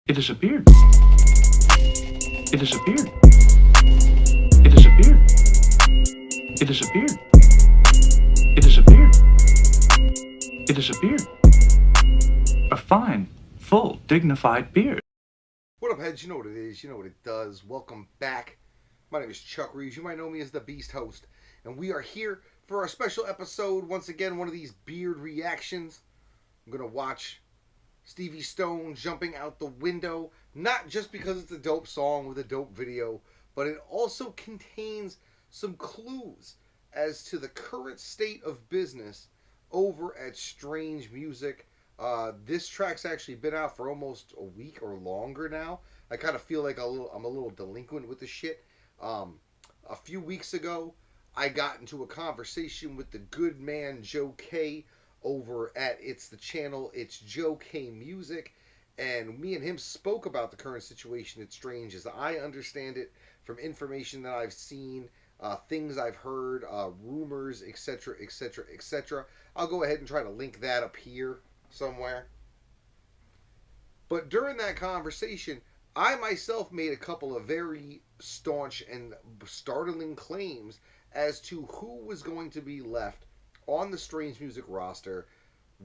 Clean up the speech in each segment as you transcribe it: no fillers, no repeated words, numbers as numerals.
It disappeared. It disappeared. It disappeared. It disappeared. It disappeared. It disappeared. A fine, full, dignified beard. What up, heads? You know what it is. You know what it does. Welcome back. My name is Chuck Reeves. You might know me as the Beast Host. And we are here for our special episode. Once again, one of these beard reactions. I'm going to watch Stevie Stone jumping out the window. Not just because it's a dope song with a dope video, but it also contains some clues as to the current state of business over at Strange Music. This track's actually been out for almost a week or longer now. I kind of feel like I'm a little delinquent with the shit. A few weeks ago, I got into a conversation with the good man Joe K over at It's Joe K Music, and me and him spoke about the current situation at Strange as I understand it from information that I've seen, things I've heard, rumors, etc., etc., etc. I'll go ahead and try to link that up here somewhere. But during that conversation, I myself made a couple of very staunch and startling claims as to who was going to be left on the Strange Music roster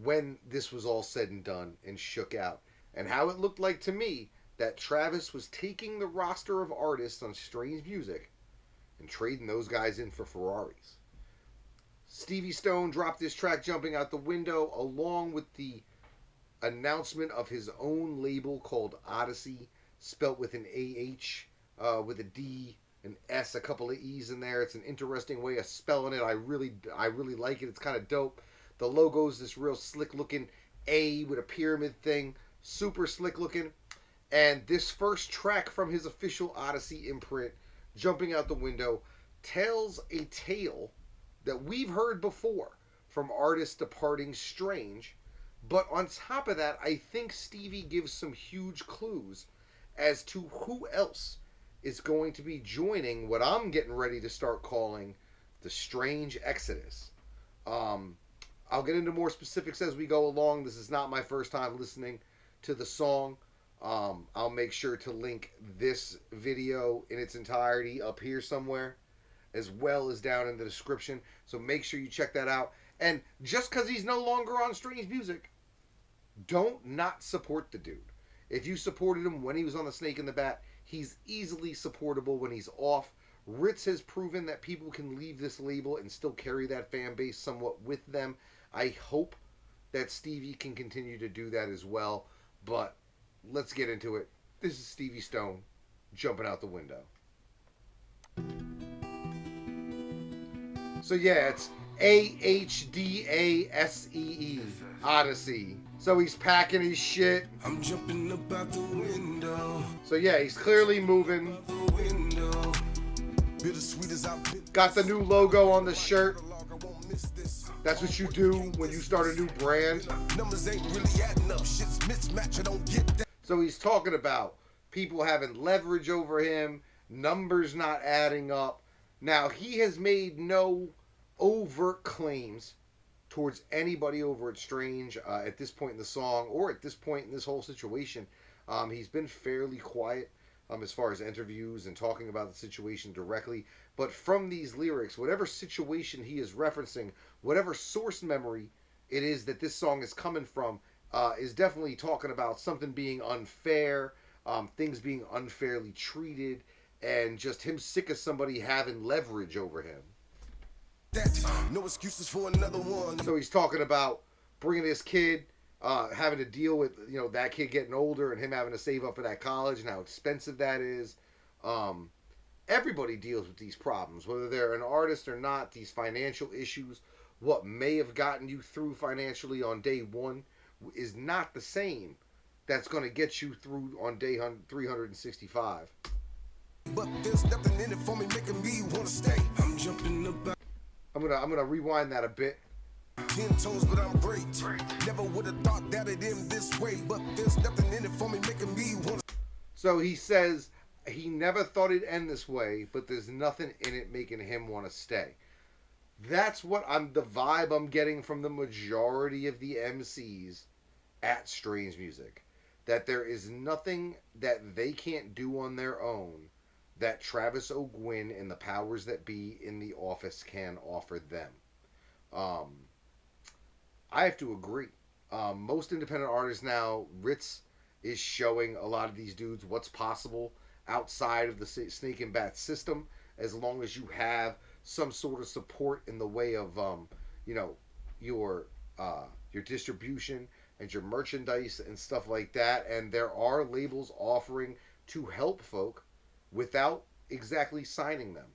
when this was all said and done and shook out. And how it looked like to me that Travis was taking the roster of artists on Strange Music and trading those guys in for Ferraris. Stevie Stone dropped this track jumping out the window along with the announcement of his own label called Odyssey, spelt with an AH, with a D, an S, a couple of E's in there. It's an interesting way of spelling it. I really like it. It's kind of dope. The logo's this real slick looking A with a pyramid thing. Super slick looking. And this first track from his official Odyssey imprint, jumping out the window, tells a tale that we've heard before from artists departing Strange. But on top of that, I think Stevie gives some huge clues as to who else is going to be joining what I'm getting ready to start calling the Strange Exodus. I'll get into more specifics as we go along. This is not my first time listening to the song. I'll make sure to link this video in its entirety up here somewhere, as well as down in the description. So make sure you check that out. And just because he's no longer on Strange Music, don't not support the dude. If you supported him when he was on the Snake in the Bat, he's easily supportable when he's off. Ritz has proven that people can leave this label and still carry that fan base somewhat with them. I hope that Stevie can continue to do that as well. But let's get into it. This is Stevie Stone jumping out the window. So yeah, it's AHDASEE, Odyssey. So he's packing his shit. I'm jumping up out the window. So yeah, he's clearly moving. Got the new logo on the shirt. That's what you do when you start a new brand. So he's talking about people having leverage over him, numbers not adding up. Now, he has made no overt claims towards anybody over at Strange at this point in the song or at this point in this whole situation. He's been fairly quiet as far as interviews and talking about the situation directly. But from these lyrics, whatever situation he is referencing, whatever source memory it is that this song is coming from, is definitely talking about something being unfair, things being unfairly treated, and just him sick of somebody having leverage over him. No excuses for another one. So he's talking about bringing this kid, having to deal with that kid getting older and him having to save up for that college and how expensive that is. Everybody deals with these problems, whether they're an artist or not. These financial issues, what may have gotten you through financially on day one, is not the same that's going to get you through on day 365. But there's nothing in it for me making me want to stay. I'm jumping about. I'm gonna rewind that a bit. 10 toes, but I'm great. Never would have thought that it'd end this way. But there's nothing in it for me making me want to. So he says he never thought it'd end this way, but there's nothing in it making him want to stay. That's what the vibe I'm getting from the majority of the MCs at Strange Music. that there is nothing that they can't do on their own that Travis O'Guin and the powers that be in the office can offer them. I have to agree. Most independent artists now, Ritz is showing a lot of these dudes what's possible outside of the snake and bat system, as long as you have some sort of support in the way of, your distribution and your merchandise and stuff like that. And there are labels offering to help folk without exactly signing them.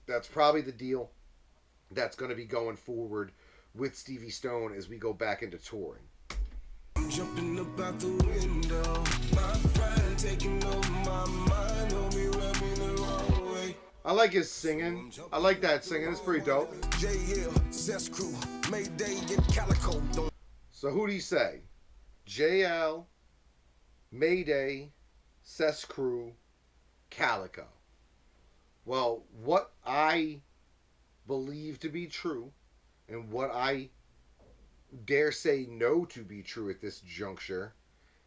That's probably the deal that's going to be going forward with Stevie Stone as we go back into touring. I'm jumping up out the window. My pride taking over my mind. Don't be rubbing the wrong way. I like his singing. I like that singing. It's pretty dope. JL, Cess Crew, Mayday and Calico. So who'd he say? JL, Mayday, Cess Crew, Calico. Well, what I believe to be true, and what I dare say no to be true at this juncture,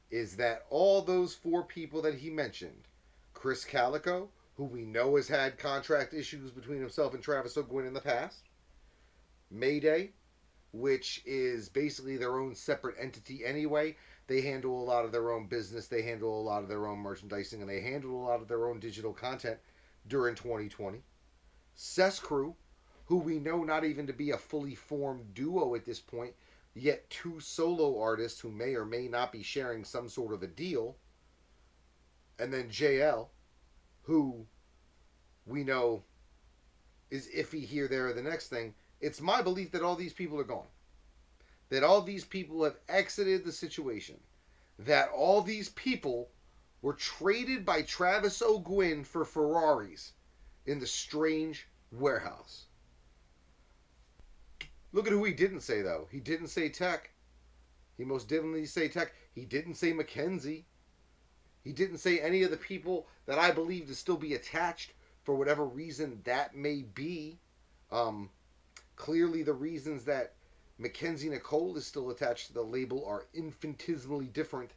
is that all those four people that he mentioned, Chris Calico, who we know has had contract issues between himself and Travis O'Guin in the past, Mayday, which is basically their own separate entity anyway. They handle a lot of their own business, they handle a lot of their own merchandising, and they handle a lot of their own digital content during 2020. Cess Crew, who we know not even to be a fully formed duo at this point, yet two solo artists who may or may not be sharing some sort of a deal. And then JL, who we know is iffy here, there, or the next thing. It's my belief that all these people are gone. That all these people have exited the situation. That all these people were traded by Travis O'Guin for Ferraris in the strange warehouse. Look at who he didn't say, though. He didn't say Tech. He most definitely say Tech. He didn't say Mackenzie. He didn't say any of the people that I believe to still be attached for whatever reason that may be. Clearly the reasons that Mackenzie Nicole is still attached to the label are infinitesimally different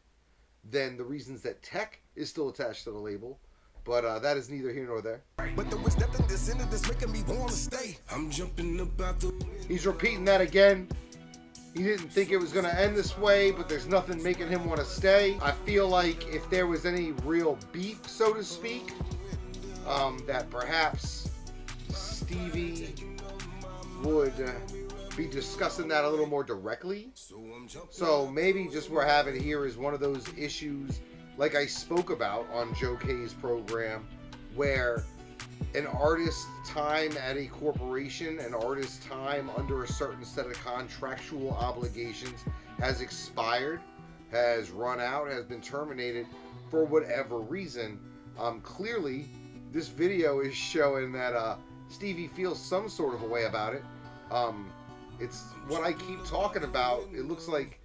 than the reasons that Tech is still attached to the label. But that is neither here nor there. But there was nothing that's in it that's making me want to stay. I'm jumping up out the He's repeating that again. He didn't think it was going to end this way, but there's nothing making him want to stay. I feel like if there was any real beef, so to speak, that perhaps Stevie would be discussing that a little more directly. So maybe just we're having here is one of those issues like I spoke about on Joe K's program, where an artist's time at a corporation, an artist's time under a certain set of contractual obligations has expired, has run out, has been terminated for whatever reason. Clearly, this video is showing that Stevie feels some sort of a way about it. It's what I keep talking about. It looks like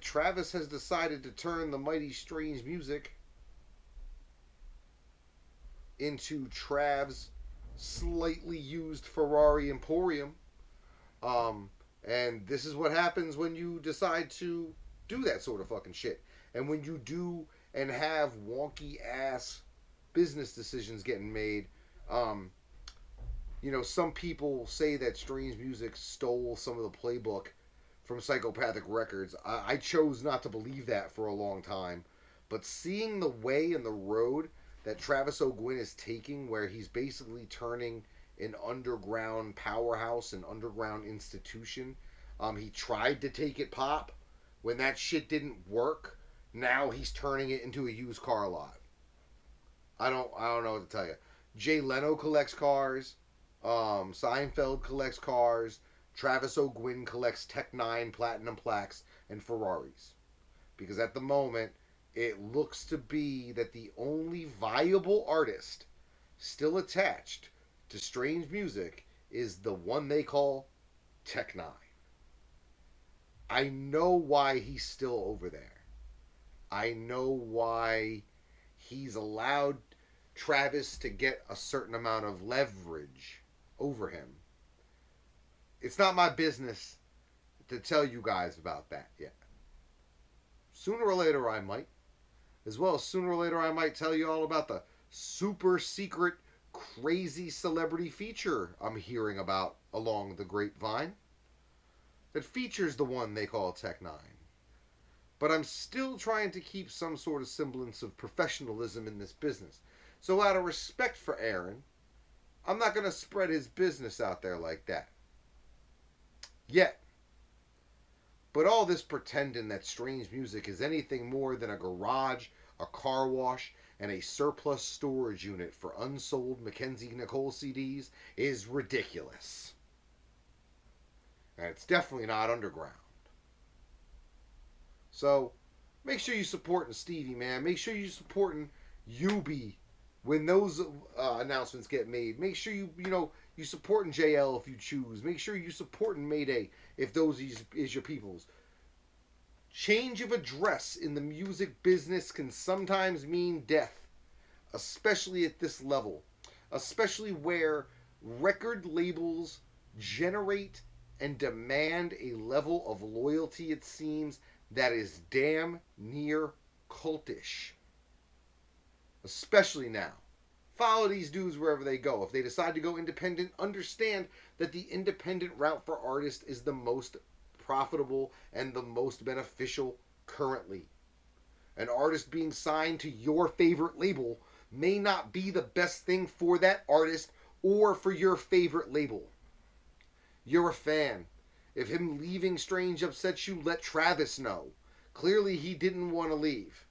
Travis has decided to turn the mighty strange music into Trav's slightly used Ferrari Emporium. And this is what happens when you decide to do that sort of fucking shit. And when you do and have wonky ass business decisions getting made. Some people say that Strange Music stole some of the playbook from Psychopathic Records. I chose not to believe that for a long time. But seeing the way and the road that Travis O'Guin is taking, where he's basically turning an underground powerhouse, an underground institution. He tried to take it pop. When that shit didn't work, now he's turning it into a used car lot. I don't know what to tell you. Jay Leno collects cars. Seinfeld collects cars. Travis O'Guin collects Tech 9 Platinum Plaques and Ferraris. Because at the moment, it looks to be that the only viable artist still attached to Strange Music is the one they call Tech 9. I know why he's still over there. I know why he's allowed Travis to get a certain amount of leverage over him. It's not my business to tell you guys about that yet. Sooner or later I might. As well as sooner or later I might tell you all about the super secret, crazy celebrity feature I'm hearing about along the grapevine. That features the one they call Tech Nine. But I'm still trying to keep some sort of semblance of professionalism in this business. So out of respect for Aaron, I'm not going to spread his business out there like that. Yet. But all this pretending that Strange Music is anything more than a garage, a car wash, and a surplus storage unit for unsold Mackenzie Nicole CDs is ridiculous. And it's definitely not underground. So, make sure you supporting Stevie, man. Make sure you supporting Yubi when those announcements get made. Make sure you supporting JL if you choose. Make sure you supporting Mayday if those is your peoples. Change of address in the music business can sometimes mean death, especially at this level, especially where record labels generate and demand a level of loyalty, it seems, that is damn near cultish. Especially now. Follow these dudes wherever they go. If they decide to go independent, understand that the independent route for artists is the most profitable and the most beneficial currently. An artist being signed to your favorite label may not be the best thing for that artist or for your favorite label. You're a fan. If him leaving Strange upsets you, let Travis know. Clearly he didn't want to leave.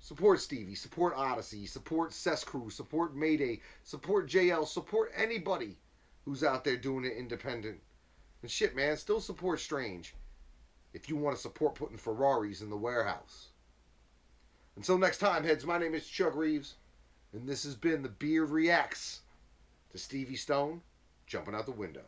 Support Stevie, support Odyssey, support Cess Crew, support Mayday, support JL, support anybody who's out there doing it independent. And shit, man, still support Strange if you want to support putting Ferraris in the warehouse. Until next time, heads, my name is Chuck Reeves, and this has been The Beard Reacts to Stevie Stone jumping out the window.